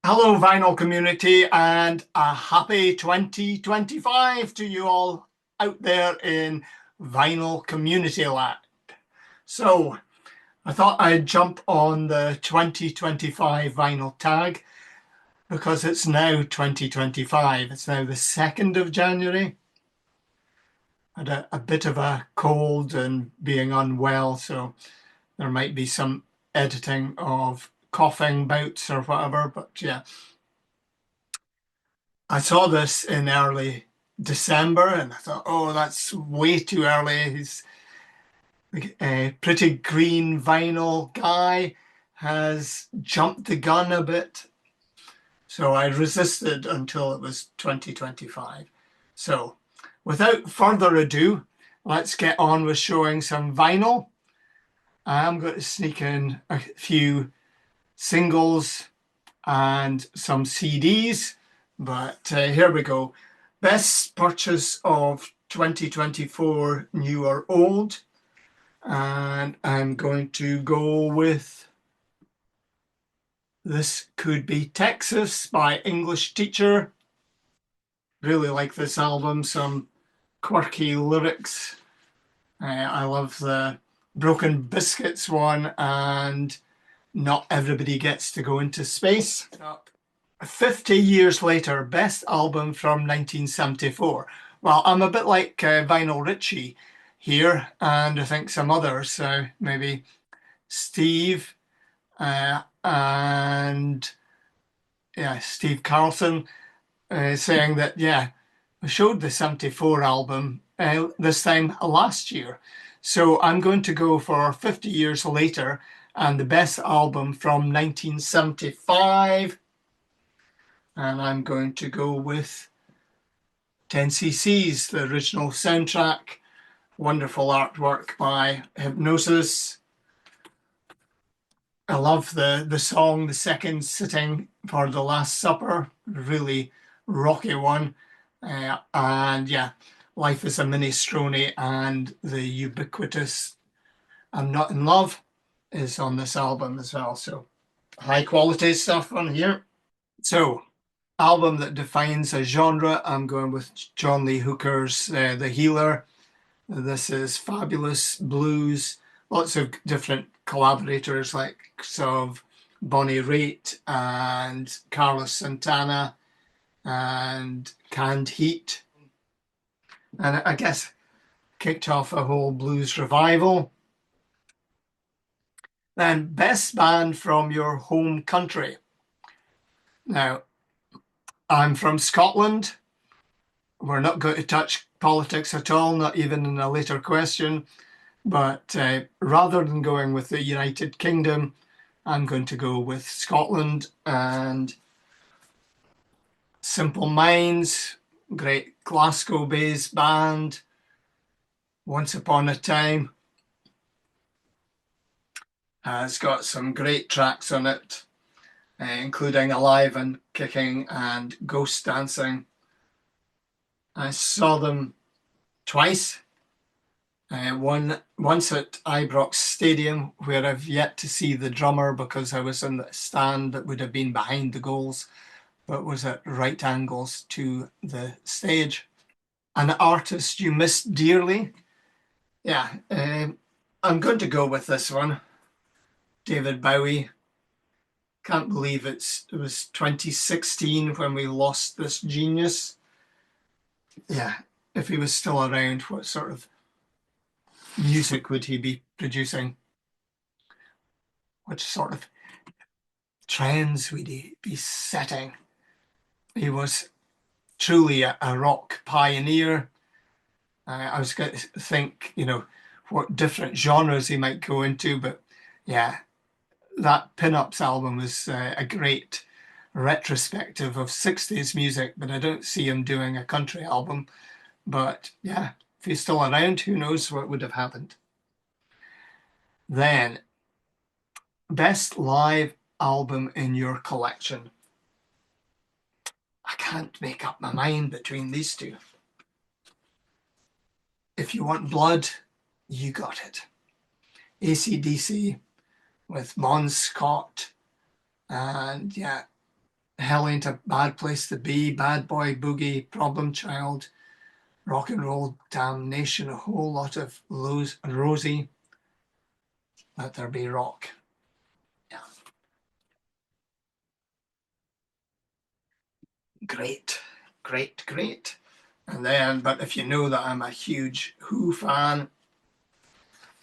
Hello, vinyl community, and a happy 2025 to you all out there in vinyl community land. So, I thought I'd jump on the 2025 vinyl tag because it's now 2025. It's now the 2nd of January. I had a bit of a cold and being unwell, so there might be some editing of coughing bouts or whatever, but yeah. I saw this in early December and I thought, oh, that's way too early. He's a pretty green vinyl guy, has jumped the gun a bit. So I resisted until it was 2025. So without further ado, let's get on with showing some vinyl. I'm going to sneak in a few singles and some CDs. But here we go. Best purchase of 2024, new or old. And I'm going to go with This Could Be Texas by English Teacher. Really like this album, some quirky lyrics. I love the Broken Biscuits one and Not Everybody Gets to Go into Space. 50 years later, best album from 1974. Well, I'm a bit like Vinyl Richie here, and I think some others, so maybe Steve and yeah, Steve Carlson saying that, yeah, we showed the 74 album this time last year. So I'm going to go for 50 years later and the best album from 1975. And I'm going to go with 10cc's, the original soundtrack. Wonderful artwork by Hypnosis. I love the song, The Second Sitting for the Last Supper. Really rocky one. And yeah, Life is a Minestrone and the ubiquitous I'm Not in Love is on this album as well. So high quality stuff on here. So album that defines a genre, I'm going with John Lee Hooker's The Healer. This is fabulous blues, lots of different collaborators like of Bonnie Raitt and Carlos Santana and Canned Heat. And I guess kicked off a whole blues revival. Then best band from your home country. Now, I'm from Scotland. We're not going to touch politics at all, not even in a later question. But rather than going with the United Kingdom, I'm going to go with Scotland and Simple Minds, great Glasgow-based band, Once Upon a Time. It's got some great tracks on it, including Alive and Kicking and Ghost Dancing. I saw them twice. Once at Ibrox Stadium, where I've yet to see the drummer because I was in the stand that would have been behind the goals, but was at right angles to the stage. An artist you miss dearly? Yeah, I'm going to go with this one. David Bowie. Can't believe it was 2016 when we lost this genius. Yeah, if he was still around, what sort of music would he be producing? What sort of trends would he be setting? He was truly a rock pioneer. I was going to think, what different genres he might go into, but yeah, that Pin-Ups album was a great retrospective of 60s music, but I don't see him doing a country album. But yeah, if he's still around, who knows what would have happened. Then, best live album in your collection. I can't make up my mind between these two. If You Want Blood, you got it. AC/DC with Bon Scott and yeah, Hell Ain't a Bad Place to Be, Bad Boy Boogie, Problem Child, Rock and Roll Damnation, a whole lot of Rosie, Let There Be Rock. Yeah. Great, great, great. And then, but if you know that I'm a huge Who fan,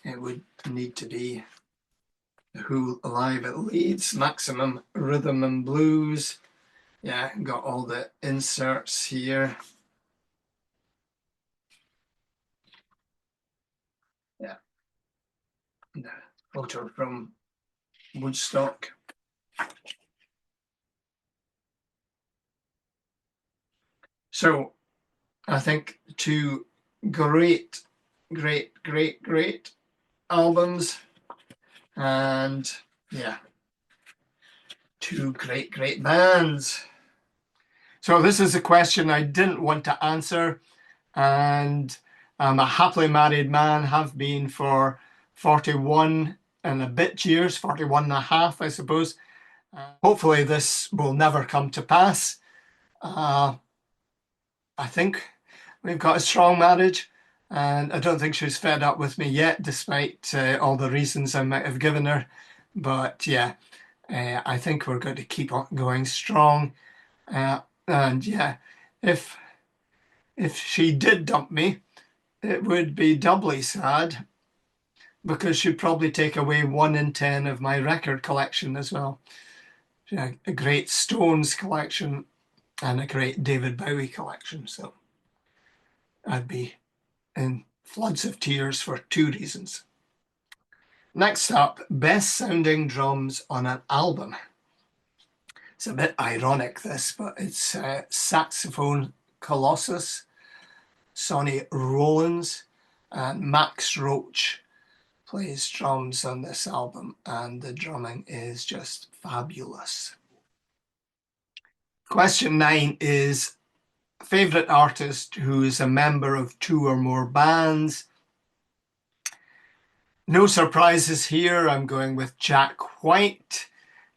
it would need to be the Who Live at Leeds, Maximum Rhythm and Blues. Yeah, got all the inserts here. Yeah, the photo from Woodstock. So I think two great, great, great, great albums, and yeah, two great, great bands. So this is a question I didn't want to answer, and I'm a happily married man, have been for 41 and a bit years, 41 and a half, I suppose. Hopefully this will never come to pass. I think we've got a strong marriage, and I don't think she's fed up with me yet, despite all the reasons I might have given her. But yeah, I think we're going to keep on going strong. And yeah, if she did dump me, it would be doubly sad because she'd probably take away 1 in 10 of my record collection as well. Yeah, a great Stones collection and a great David Bowie collection. So I'd be in floods of tears for 2 reasons. Next up, best sounding drums on an album. It's a bit ironic, this, but it's Saxophone Colossus, Sonny Rollins, and Max Roach plays drums on this album, and the drumming is just fabulous. Question 9 is favourite artist who is a member of 2 or more bands. No surprises here. I'm going with Jack White.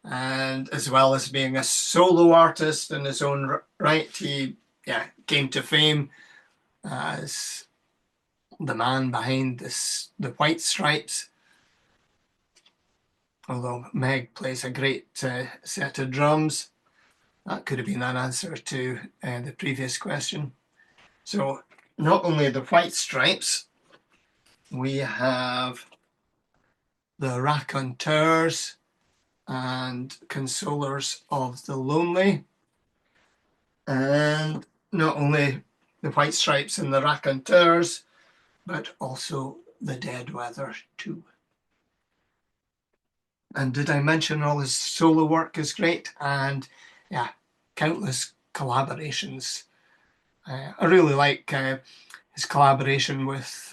And as well as being a solo artist in his own right, he came to fame as the man behind the White Stripes. Although Meg plays a great set of drums. That could have been an answer to the previous question. So not only the White Stripes, we have the Raconteurs and Consolers of the Lonely. And not only the White Stripes and the Raconteurs, but also the Dead Weather too. And did I mention all his solo work is great? And yeah, countless collaborations. I really like his collaboration with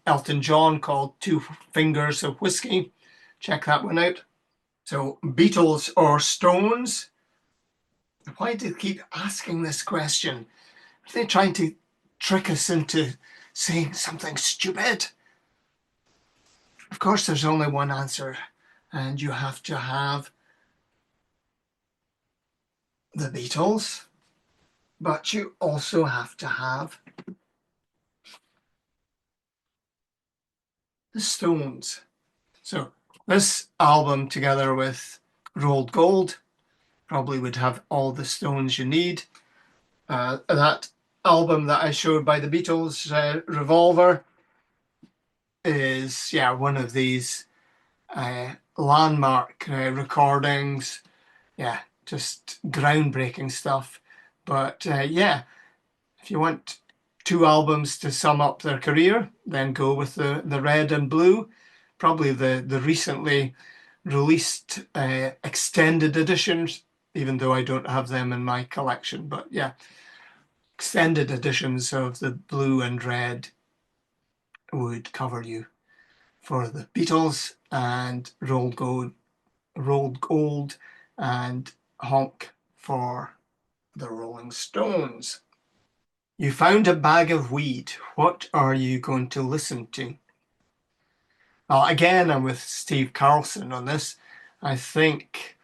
Elton John called Two Fingers of Whiskey. Check that one out. So Beatles or Stones? Why do they keep asking this question? Are they trying to trick us into saying something stupid? Of course, there's only one answer, and you have to have the Beatles, but you also have to have the Stones. So this album, together with Rolled Gold, probably would have all the Stones you need. That album that I showed by the Beatles, Revolver, is one of these landmark recordings. Yeah, just groundbreaking stuff. But if you want 2 albums to sum up their career, then go with the Red and Blue. Probably the recently released extended editions, even though I don't have them in my collection. But yeah, extended editions of the Blue and Red would cover you for the Beatles, and Rolled Gold and Honk for the Rolling Stones. You found a bag of weed. What are you going to listen to? Well, again, I'm with Steve Carlson on this. I think,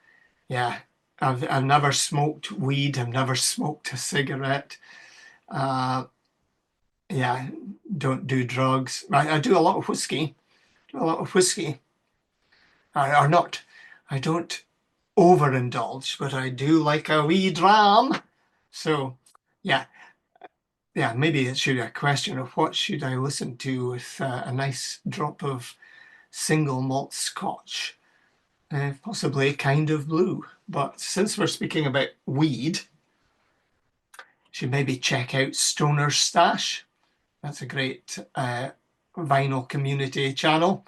I've never smoked weed. I've never smoked a cigarette. Uh, yeah, don't do drugs. I do a lot of whiskey. Do a lot of whiskey. Or not. I don't overindulge, but I do like a wee dram. So, yeah, yeah. Maybe it should be a question of what should I listen to with a nice drop of single malt Scotch, possibly Kind of Blue. But since we're speaking about weed, should maybe check out Stoner's Stash. That's a great vinyl community channel.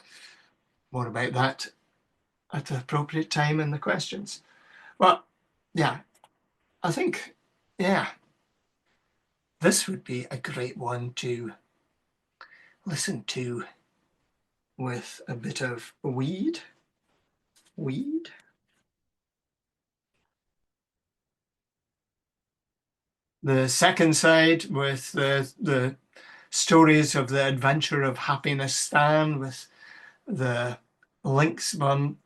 More about that at the appropriate time in the questions. But yeah, I think, yeah, this would be a great one to listen to with a bit of weed. Weed. The second side with the stories of the adventure of happiness Stan with the links done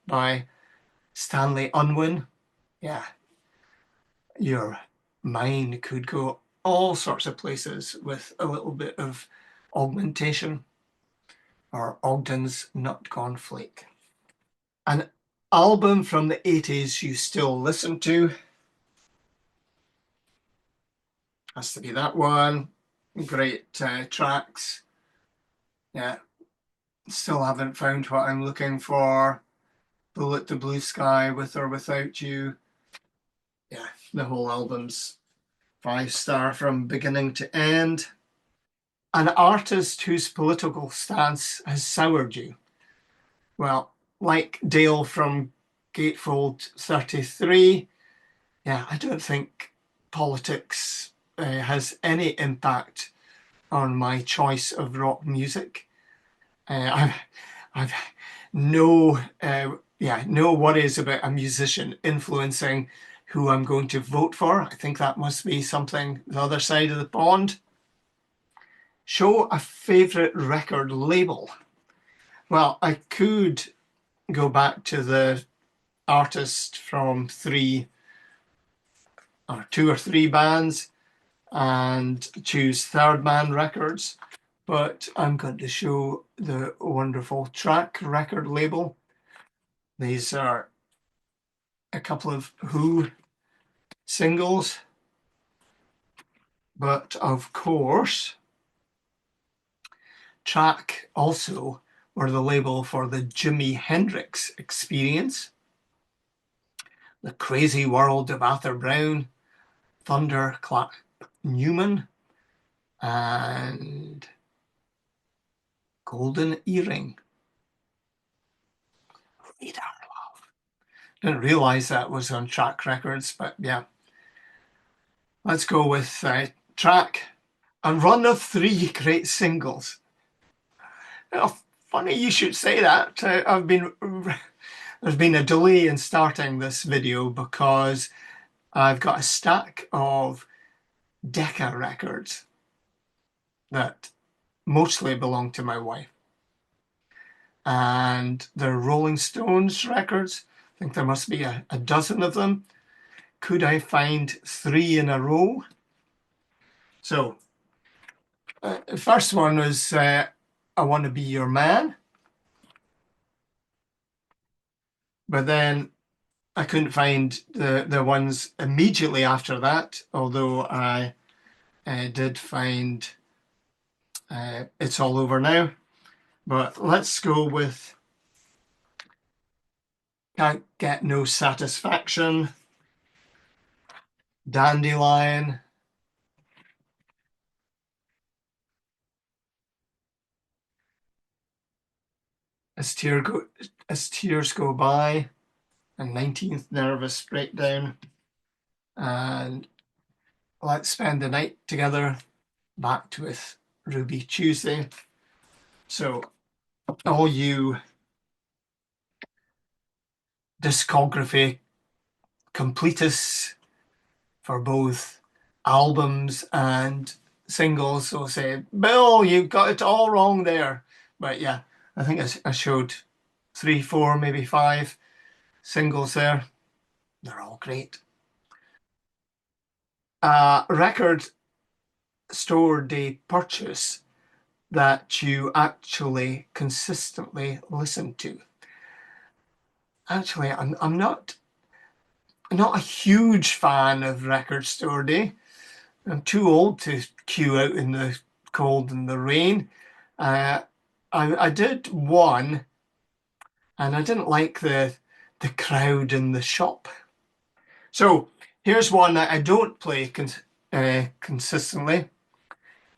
by Stanley Unwin. Yeah, your mind could go all sorts of places with a little bit of augmentation or Ogden's Nut Cornflake. An album from the 80s you still listen to. Has to be that one. Great tracks. Yeah, still haven't found what I'm looking for. Bullet to Blue Sky, With or Without You. Yeah, the whole album's 5-star from beginning to end. An artist whose political stance has soured you. Well, like Dale from Gatefold 33, yeah, I don't think politics has any impact on my choice of rock music. I've no no worries about a musician influencing who I'm going to vote for. I think that must be something the other side of the pond. Show a favorite record label. Well, I could go back to the artist from two or three bands and choose Third Man Records, but I'm going to show the wonderful Track record label. These are a couple of Who singles, but of course, Track also were the label for the Jimi Hendrix Experience, The Crazy World of Arthur Brown, Thunderclap Newman, and Golden Earring. Radar Love. Didn't realize that was on Track Records, but yeah. Let's go with Track. A run of 3 great singles. Oh, funny you should say that. There's been a delay in starting this video because I've got a stack of Decca records that mostly belong to my wife. And the Rolling Stones records, I think there must be a dozen of them. Could I find 3 in a row? So, the first one was I Want to Be Your Man. But then I couldn't find the ones immediately after that, although I did find It's All Over Now. But let's go with Can't Get No Satisfaction, Dandelion, As Tears Go By, and 19th Nervous Breakdown, and Let's Spend the Night Together, backed with Ruby Tuesday. So all you discography completists for both albums and singles will say, Bill, you got it all wrong there. But yeah, I think I showed 3, 4, maybe 5 singles there. They're all great. Record store day purchase that you actually consistently listen to. Actually, I'm not a huge fan of record store day. I'm too old to queue out in the cold and the rain. Uh, I did one, and I didn't like the crowd in the shop. So here's one that I don't play consistently,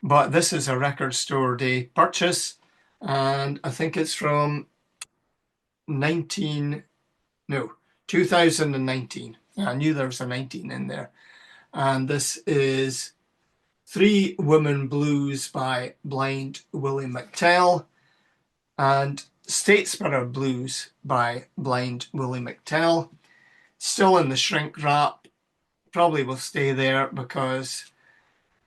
but this is a record store day purchase, and I think it's from 19 no 2019. I knew there was a 19 in there, and this is Three Women Blues by Blind Willie McTell and Statesboro Blues by Blind Willie McTell. Still in the shrink wrap. Probably will stay there because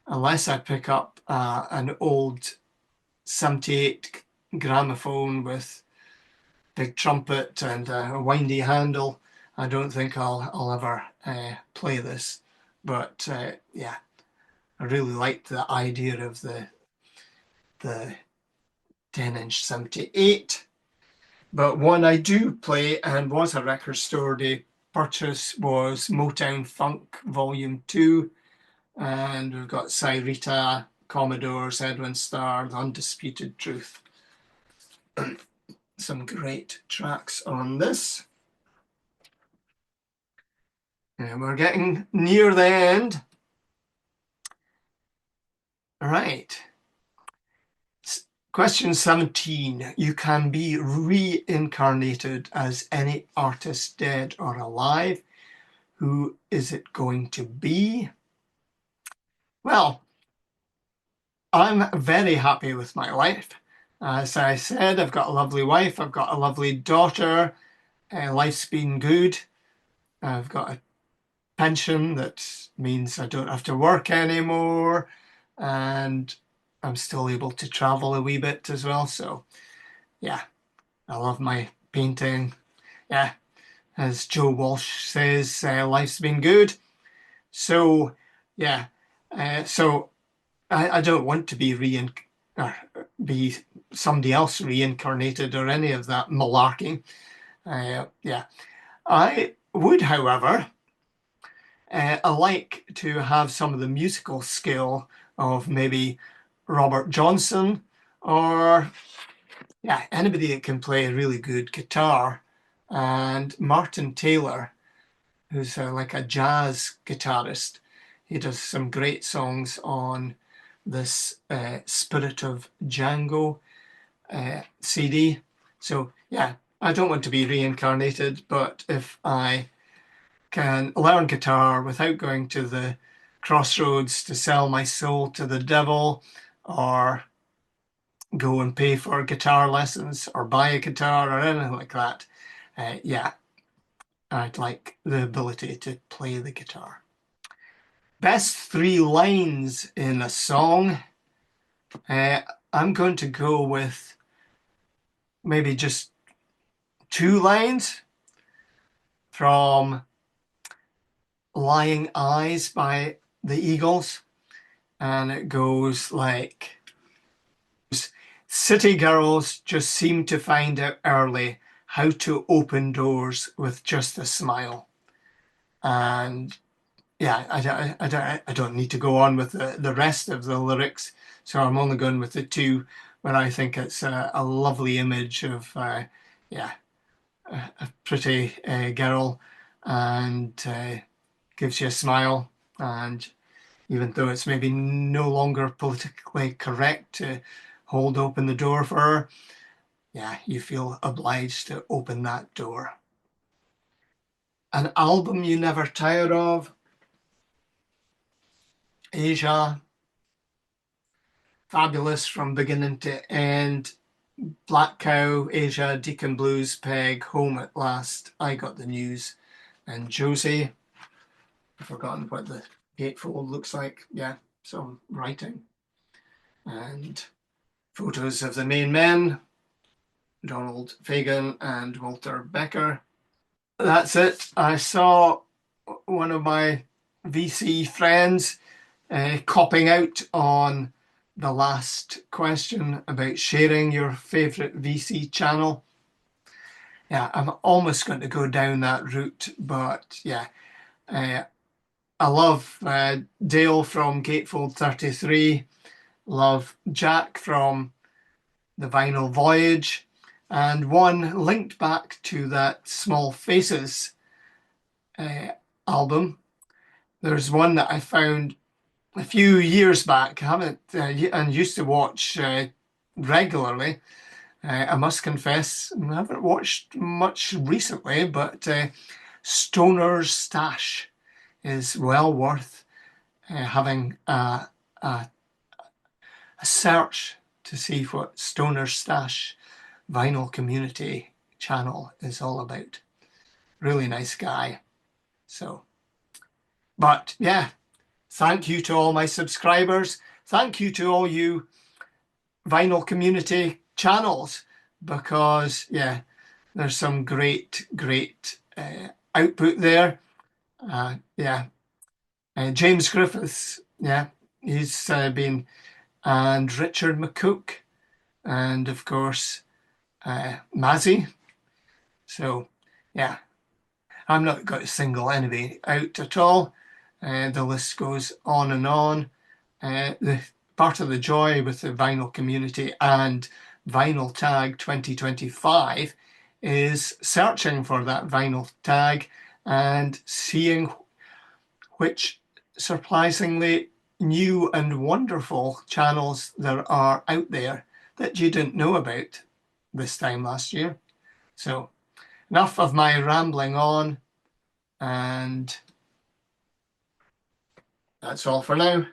unless I pick up an old 78 gramophone with big trumpet and a windy handle, I don't think I'll ever play this. But yeah, I really liked the idea of the 10-inch 78. But one I do play and was a record store day purchase was Motown Funk Volume 2. And we've got Cyrita, Commodores, Edwin Starr, The Undisputed Truth. Some great tracks on this. And we're getting near the end. All right. Question 17. You can be reincarnated as any artist, dead or alive. Who is it going to be? Well, I'm very happy with my life. As I said, I've got a lovely wife, I've got a lovely daughter, life's been good. I've got a pension that means I don't have to work anymore, and I'm still able to travel a wee bit as well. So, yeah, I love my painting. Yeah, as Joe Walsh says, life's been good. So, yeah, so I don't want to be somebody else reincarnated or any of that malarkey. Yeah, I would, however, I like to have some of the musical skill of maybe Robert Johnson or yeah, anybody that can play a really good guitar, and Martin Taylor, who's like a jazz guitarist. He does some great songs on this Spirit of Django CD. So yeah, I don't want to be reincarnated, but if I can learn guitar without going to the crossroads to sell my soul to the devil, or go and pay for guitar lessons or buy a guitar or anything like that, yeah, I'd like the ability to play the guitar. Best three lines in a song. I'm going to go with maybe just two lines from Lying Eyes by the Eagles. And it goes like, city girls just seem to find out early how to open doors with just a smile. And yeah, I don't need to go on with the rest of the lyrics, so I'm only going with the two, but I think it's a lovely image of, yeah, a pretty girl, and gives you a smile. And even though it's maybe no longer politically correct to hold open the door for her, yeah, you feel obliged to open that door. An album you never tire of. Asia, fabulous from beginning to end. Black Cow, Asia, Deacon Blues, Peg, Home at Last, I Got the News, and Josie. I've forgotten what the gatefold looks like. Yeah, some writing. And photos of the main men, Donald Fagen and Walter Becker. that's it. I saw one of my VC friends copping out on the last question about sharing your favorite VC channel. Yeah, I'm almost going to go down that route, but yeah, uh, I love Dale from Gatefold 33, love Jack from The Vinyl Voyage, and one linked back to that Small Faces uh, album. There's one that I found a few years back. I haven't and used to watch regularly. I must confess, I haven't watched much recently, but Stoner's Stash is well worth having a search to see what Stoner's Stash vinyl community channel is all about. Really nice guy. So, but yeah, thank you to all my subscribers. Thank you to all you vinyl community channels because, yeah, there's some great output there. Yeah, James Griffiths, yeah, he's been, and Richard McCook, and of course, Mazzy. So, yeah, I'm not going to single anybody out at all. The list goes on and on. The part of the joy with the vinyl community and Vinyl Tag 2025 is searching for that vinyl tag and seeing which surprisingly new and wonderful channels there are out there that you didn't know about this time last year. So, enough of my rambling on, and that's all for now.